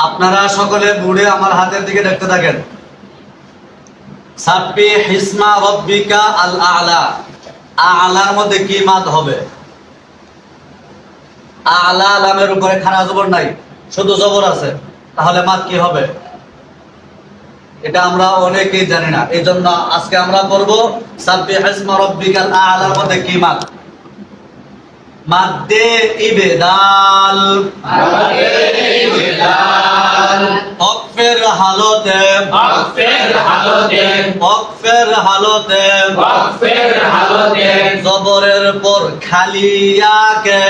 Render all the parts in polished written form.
আপনারা সকলে বুড়ে আমার হাতের দিকে দেখতে থাকেন। সাব্বিহ ইসমা রাব্বিকা আল আ'লা, আ'লার মধ্যে কি মাদ হবে? আ'লা লামের উপরে খাড়া জবর নাই, শুধু জবর আছে, তাহলে মাদ কি হবে? এটা আমরা অনেকেই জানি না, এই জন্য আজকে আমরা পড়বো সাব্বিহ ইসমা রাব্বিকাল আ'লার মধ্যে কি মাদ। মাদ্দে ইবদাল, ওকফের হালতে, জবরের পর খালিয়াকে,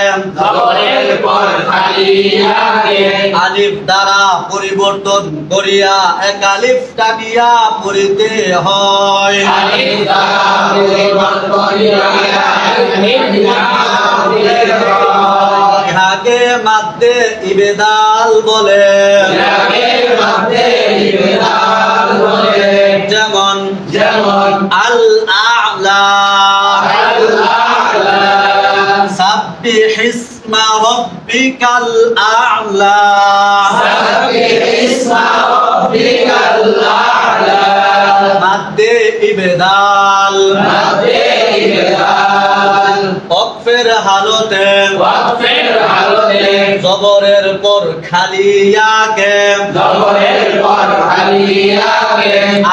আলিফ দ্বারা পরিবর্তন করিয়া এক আলিফ টানিয়া পড়িতে হয়। ইহাকে মাদ্দে ইবদাল বলে। যেমন আল আ'লা, সাব্বিহ ইসমা রাব্বিকাল আ'লা, মাদ্দে ইবদাল, ওকফের হালতে, জবরের পর খালিয়াকে,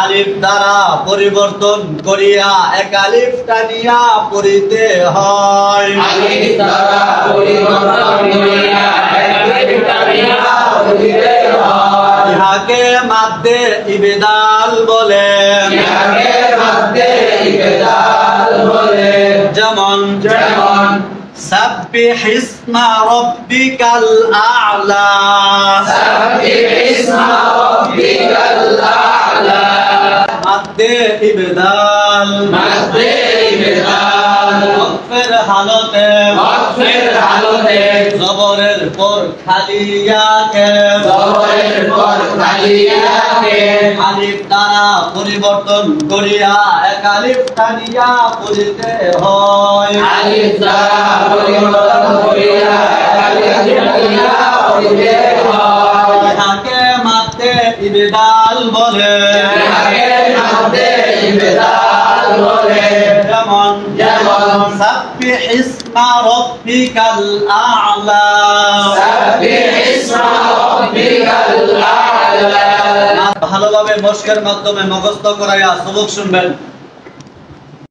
আলিফ দ্বারা পরিবর্তন করিয়া এক আলিফ টানিয়া পড়িতে হয়। ইহাকে মাদ্দে ইবদাল বলে। যেমন সাব্বিহ ইসমা রাব্বিকাল আ'লা, মাদ্দে ইবদাল, ওকফের হালতে, জবরের পর খালিয়াকে, আলিফ দ্বারা পরিবর্তন করিয়া এক আলিফ টানিয়া পড়িতে হয়। ইহাকে মাদ্দে ইবদাল বলে। যেমন সাব্বিহ ইসমা রাব্বিকাল আ'লা, ভালোভাবে মশকের মাধ্যমে মুখস্থ করাইয়া সবক শুনবেন।